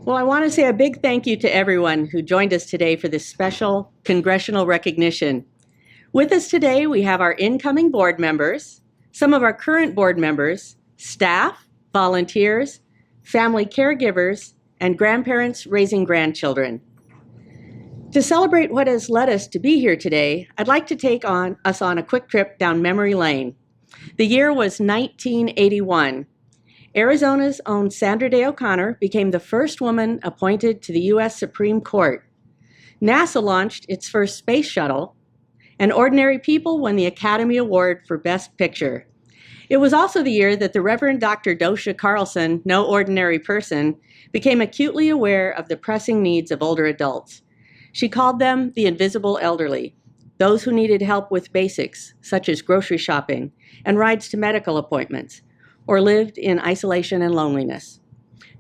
Well, I want to say a big thank you to everyone who joined us today for this special congressional recognition. With us today, we have our incoming board members, some of our current board members, staff, volunteers, family caregivers, and grandparents raising grandchildren. To celebrate what has led us to be here today, I'd like to take us on a quick trip down memory lane. The year was 1981. Arizona's own Sandra Day O'Connor became the first woman appointed to the U.S. Supreme Court. NASA launched its first space shuttle, and Ordinary People won the Academy Award for Best Picture. It was also the year that the Reverend Dr. Dosha Carlson, no ordinary person, became acutely aware of the pressing needs of older adults. She called them the invisible elderly, those who needed help with basics, such as grocery shopping and rides to medical appointments, or lived in isolation and loneliness.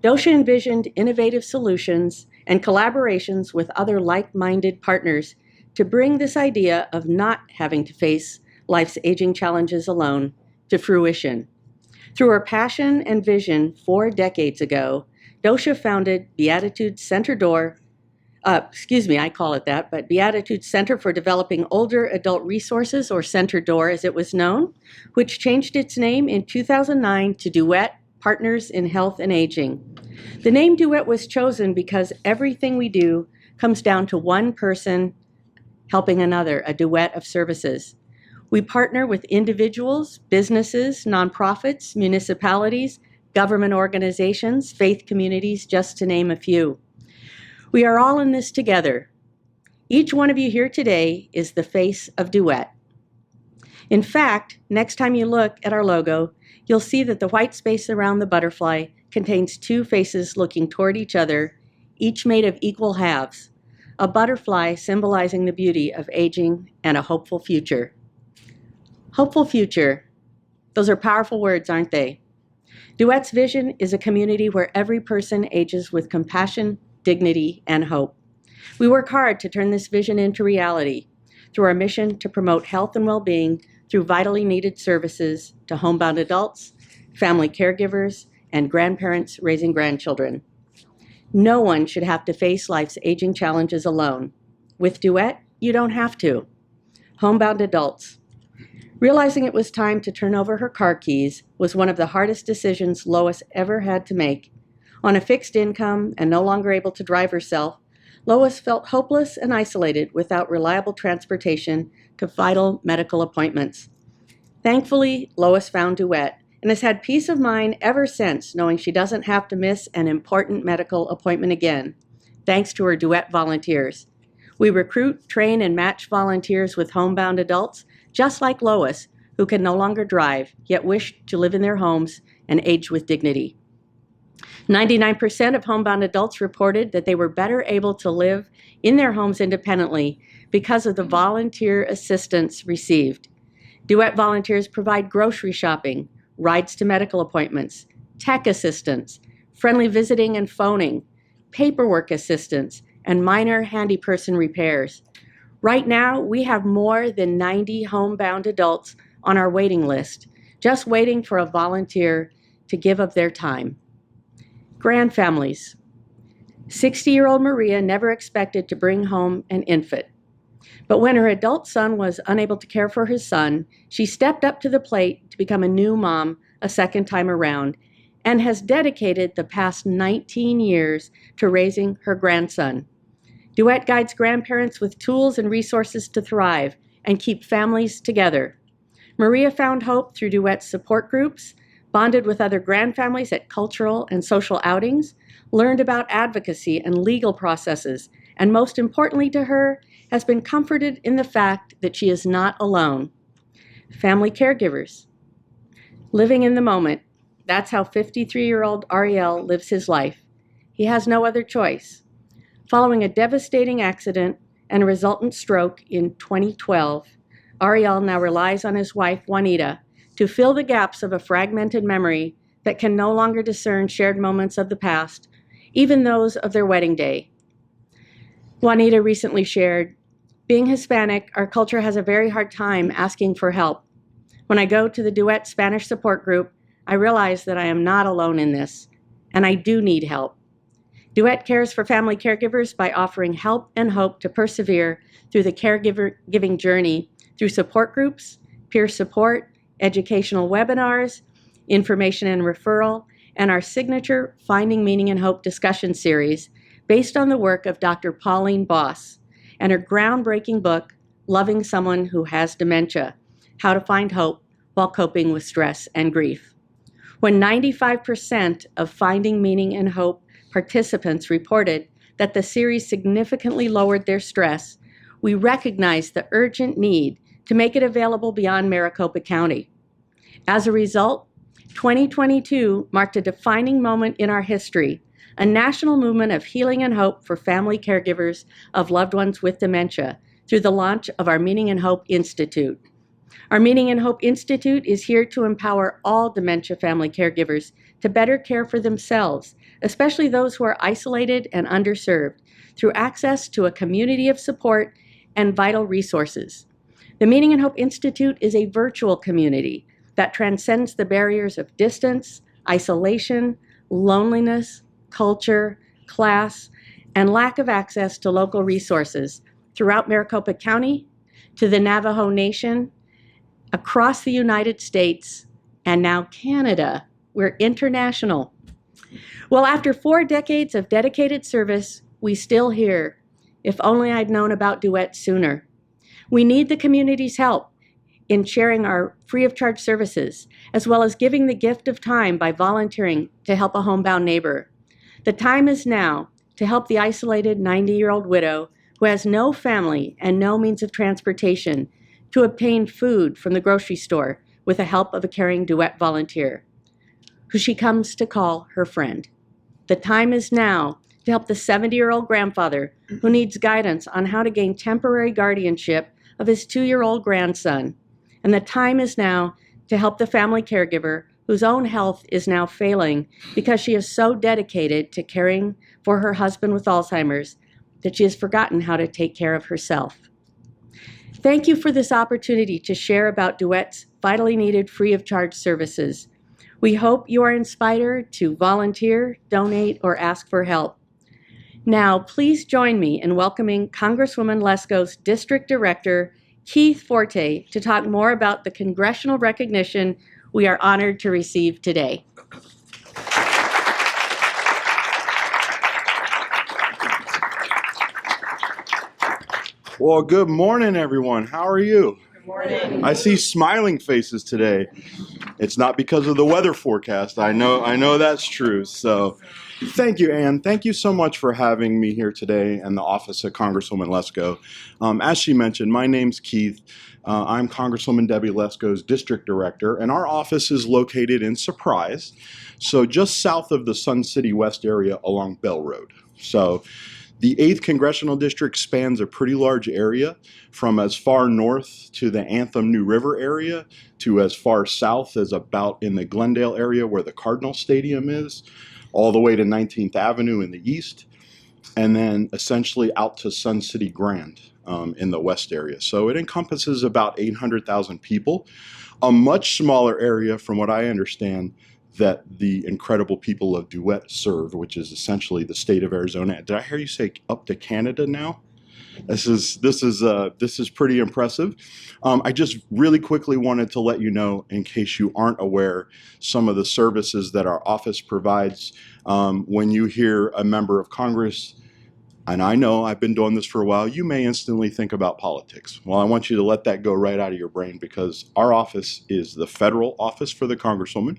Dosha envisioned innovative solutions and collaborations with other like-minded partners to bring this idea of not having to face life's aging challenges alone to fruition. Through her passion and vision 4 decades ago, Dosha founded Beatitude Center Beatitude Center for Developing Older Adult Resources, or Center DOOR as it was known, which changed its name in 2009 to Duet, Partners in Health and Aging. The name Duet was chosen because everything we do comes down to one person helping another, a duet of services. We partner with individuals, businesses, nonprofits, municipalities, government organizations, faith communities, just to name a few. We are all in this together. Each one of you here today is the face of Duet. In fact, next time you look at our logo, you'll see that the white space around the butterfly contains 2 faces looking toward each other, each made of equal halves, a butterfly symbolizing the beauty of aging and a hopeful future. Hopeful future. Those are powerful words, aren't they? Duet's vision is a community where every person ages with compassion, dignity, and hope. We work hard to turn this vision into reality through our mission to promote health and well-being through vitally needed services to homebound adults, family caregivers, and grandparents raising grandchildren. No one should have to face life's aging challenges alone. With Duet, you don't have to. Homebound adults. Realizing it was time to turn over her car keys was one of the hardest decisions Lois ever had to make. On a fixed income and no longer able to drive herself, Lois felt hopeless and isolated without reliable transportation to vital medical appointments. Thankfully, Lois found Duet and has had peace of mind ever since, knowing she doesn't have to miss an important medical appointment again, thanks to her Duet volunteers. We recruit, train, and match volunteers with homebound adults, just like Lois, who can no longer drive, yet wish to live in their homes and age with dignity. 99% of homebound adults reported that they were better able to live in their homes independently because of the volunteer assistance received. Duet volunteers provide grocery shopping, rides to medical appointments, tech assistance, friendly visiting and phoning, paperwork assistance, and minor handy person repairs. Right now, we have more than 90 homebound adults on our waiting list, just waiting for a volunteer to give of their time. Grandfamilies. 60-year-old Maria never expected to bring home an infant. But when her adult son was unable to care for his son, she stepped up to the plate to become a new mom a second time around and has dedicated the past 19 years to raising her grandson. Duet guides grandparents with tools and resources to thrive and keep families together. Maria found hope through Duet's support groups, bonded with other grandfamilies at cultural and social outings, learned about advocacy and legal processes, and most importantly to her, has been comforted in the fact that she is not alone. Family caregivers. Living in the moment. That's how 53-year-old Ariel lives his life. He has no other choice. Following a devastating accident and a resultant stroke in 2012, Ariel now relies on his wife, Juanita, to fill the gaps of a fragmented memory that can no longer discern shared moments of the past, even those of their wedding day. Juanita recently shared, "Being Hispanic, our culture has a very hard time asking for help. When I go to the Duet Spanish support group, I realize that I am not alone in this, and I do need help. Duet cares for family caregivers by offering help and hope to persevere through the caregiving journey through support groups, peer support, educational webinars, information and referral, and our signature Finding Meaning and Hope discussion series based on the work of Dr. Pauline Boss and her groundbreaking book, Loving Someone Who Has Dementia, How to Find Hope While Coping with Stress and Grief. When 95% of Finding Meaning and Hope participants reported that the series significantly lowered their stress, we recognized the urgent need to make it available beyond Maricopa County. As a result, 2022 marked a defining moment in our history, a national movement of healing and hope for family caregivers of loved ones with dementia through the launch of our Meaning and Hope Institute. Our Meaning and Hope Institute is here to empower all dementia family caregivers to better care for themselves, especially those who are isolated and underserved, through access to a community of support and vital resources. The Meaning and Hope Institute is a virtual community that transcends the barriers of distance, isolation, loneliness, culture, class, and lack of access to local resources throughout Maricopa County, to the Navajo Nation, across the United States, and now Canada. We're international. Well, after 4 decades of dedicated service, we still hear, if only I'd known about Duet sooner. We need the community's help in sharing our free of charge services, as well as giving the gift of time by volunteering to help a homebound neighbor. The time is now to help the isolated 90-year-old widow who has no family and no means of transportation to obtain food from the grocery store with the help of a caring Duet volunteer, who she comes to call her friend. The time is now to help the 70-year-old grandfather who needs guidance on how to gain temporary guardianship of his 2-year-old grandson. And the time is now to help the family caregiver whose own health is now failing because she is so dedicated to caring for her husband with Alzheimer's that she has forgotten how to take care of herself. Thank you for this opportunity to share about Duet's vitally needed free of charge services. We hope you are inspired to volunteer, donate, or ask for help. Now, please join me in welcoming Congresswoman Lesko's District Director, Keith Forte, to talk more about the congressional recognition we are honored to receive today. Well, good morning, everyone. How are you? Good morning. I see smiling faces today. It's not because of the weather forecast. I know that's true. So thank you, Ann. Thank you so much for having me here today in the office of Congresswoman Lesko. As she mentioned, my name's Keith. I'm Congresswoman Debbie Lesko's District Director, and our office is located in Surprise, so just south of the Sun City West area along Bell Road. So the 8th Congressional District spans a pretty large area, from as far north to the Anthem New River area to as far south as about in the Glendale area where the Cardinal Stadium is, all the way to 19th Avenue in the east, and then essentially out to Sun City Grand in the west area. So it encompasses about 800,000 people, a much smaller area from what I understand that the incredible people of Duet serve, which is essentially the state of Arizona. Did I hear you say up to Canada now? This is pretty impressive. I just really quickly wanted to let you know, in case you aren't aware, some of the services that our office provides. When you hear a member of Congress, and I know I've been doing this for a while, you may instantly think about politics. Well, I want you to let that go right out of your brain, because our office is the federal office for the Congresswoman.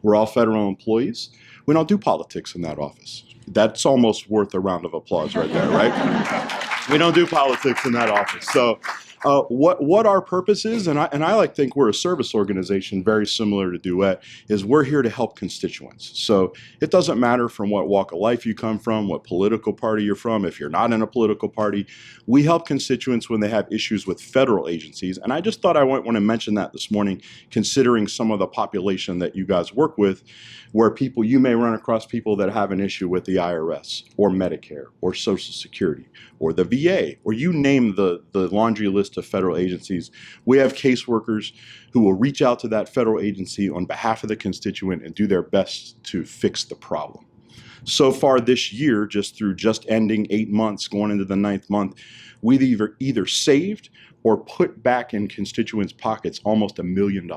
We're all federal employees. We don't do politics in that office. That's almost worth a round of applause right there, right? We don't do politics in that office. So what our purpose is, and I like to think we're a service organization very similar to Duet, is we're here to help constituents. So it doesn't matter from what walk of life you come from, what political party you're from, if you're not in a political party, we help constituents when they have issues with federal agencies. And I just thought I might want to mention that this morning, considering some of the population that you guys work with, where you may run across people that have an issue with the IRS or Medicare or Social Security or the VA, or you name the laundry list of federal agencies. We have caseworkers who will reach out to that federal agency on behalf of the constituent and do their best to fix the problem. So far this year, just ending 8 months, going into the 9th month, we've either saved or put back in constituents' pockets almost $1 million.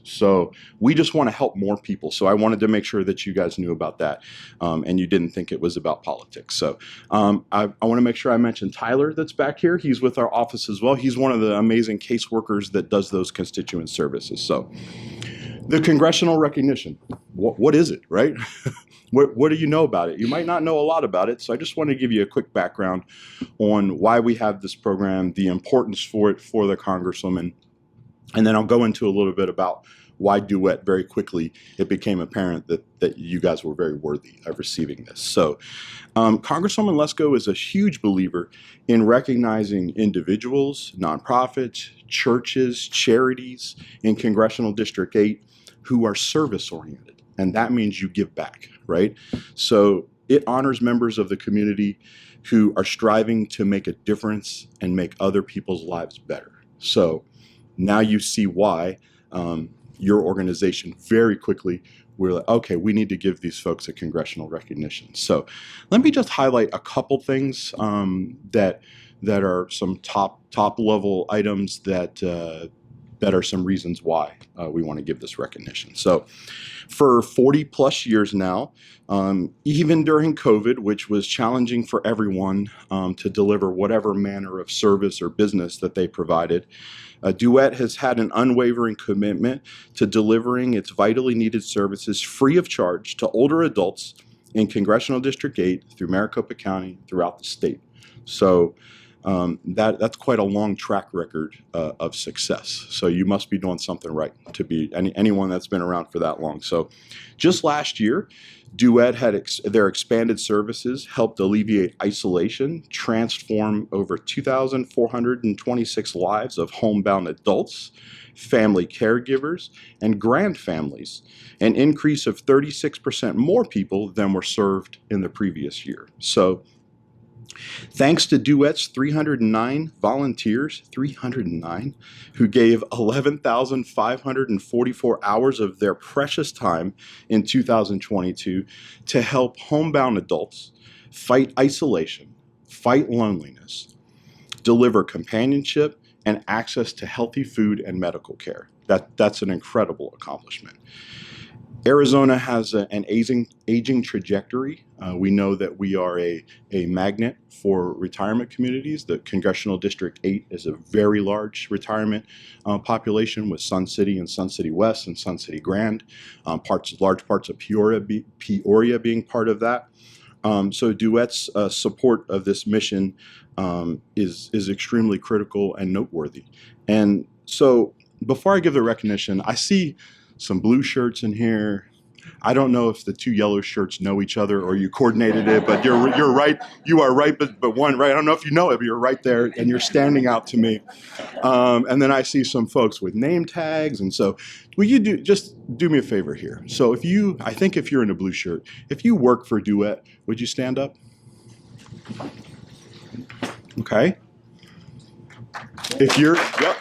So we just want to help more people. So I wanted to make sure that you guys knew about that, and you didn't think it was about politics. So I want to make sure I mention Tyler that's back here. He's with our office as well. He's one of the amazing caseworkers that does those constituent services. So the congressional recognition, what is it, right? What do you know about it? You might not know a lot about it, so I just want to give you a quick background on why we have this program, the importance for it for the Congresswoman, and then I'll go into a little bit about why Duet very quickly. It became apparent that you guys were very worthy of receiving this. So Congresswoman Lesko is a huge believer in recognizing individuals, nonprofits, churches, charities in Congressional District 8 who are service-oriented. And that means you give back, right? So it honors members of the community who are striving to make a difference and make other people's lives better. So now you see why your organization very quickly, we're like, okay, we need to give these folks a congressional recognition. So let me just highlight a couple things that are some top level items that are some reasons why we want to give this recognition. So for 40 plus years now, even during COVID, which was challenging for everyone to deliver whatever manner of service or business that they provided, Duet has had an unwavering commitment to delivering its vitally needed services free of charge to older adults in Congressional District 8 through Maricopa County throughout the state. So that's quite a long track record of success. So you must be doing something right to be anyone that's been around for that long. So just last year, Duet had their expanded services helped alleviate isolation, transform over 2,426 lives of homebound adults, family caregivers, and grandfamilies, an increase of 36% more people than were served in the previous year. So thanks to Duet's 309 volunteers, 309, who gave 11,544 hours of their precious time in 2022 to help homebound adults fight isolation, fight loneliness, deliver companionship, and access to healthy food and medical care. That's an incredible accomplishment. Arizona has an aging trajectory. We know that we are a magnet for retirement communities. The Congressional District 8 is a very large retirement population with Sun City and Sun City West and Sun City Grand, large parts of Peoria being part of that. So Duet's support of this mission is extremely critical and noteworthy. And so before I give the recognition, I see some blue shirts in here. I don't know if the two yellow shirts know each other or you coordinated it, but you're right. You are right, but one right. I don't know if you know it, but you're right there and you're standing out to me. And then I see some folks with name tags. And so will you just do me a favor here? So if you're in a blue shirt, if you work for Duet, would you stand up? Okay. If you're, yep.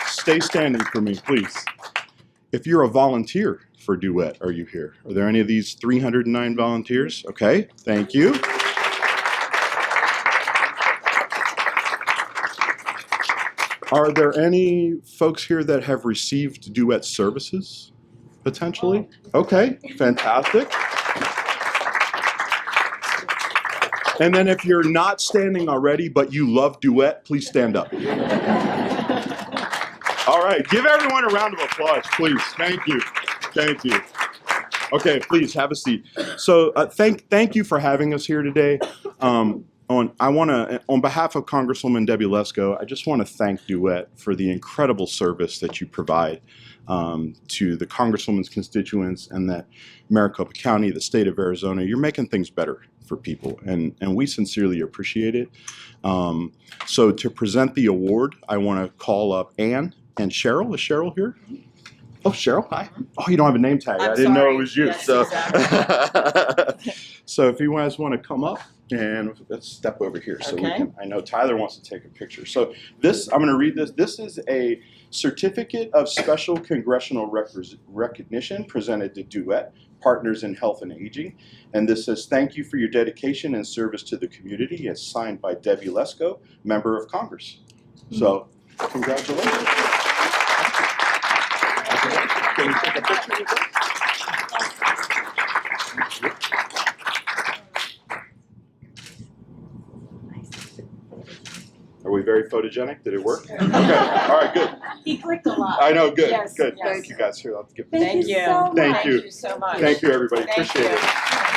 Stay standing for me, please. If you're a volunteer for Duet, are you here? Are there any of these 309 volunteers? Okay, thank you. Are there any folks here that have received Duet services, potentially? Okay, fantastic. And then if you're not standing already, but you love Duet, please stand up. All right, give everyone a round of applause, please. Thank you. Thank you. Okay, please have a seat. So thank you for having us here today. On behalf of Congresswoman Debbie Lesko, I just want to thank Duet for the incredible service that you provide to the Congresswoman's constituents and that Maricopa County, the state of Arizona. You're making things better for people, and we sincerely appreciate it. So to present the award, I want to call up Ann and Cheryl. Is Cheryl here? Oh, Cheryl, hi. Oh, you don't have a name tag. I didn't know it was you. Yes, so, exactly. So if you guys want to come up, and let's step over here so we can. I know Tyler wants to take a picture. So this, I'm going to read this. This is a certificate of special congressional recognition presented to Duet Partners in Health and Aging. And this says, thank you for your dedication and service to the community. It's signed by Debbie Lesko, Member of Congress. So, congratulations. Can we take a picture with that? Are we very photogenic? Did it work? Okay. All right, good. He clicked a lot. I know, good, Yes, good. yes. Thank you guys. Here, let's give Thank you so much. Thank you. Thank you so much. Thank you, everybody. Thank Appreciate you. it.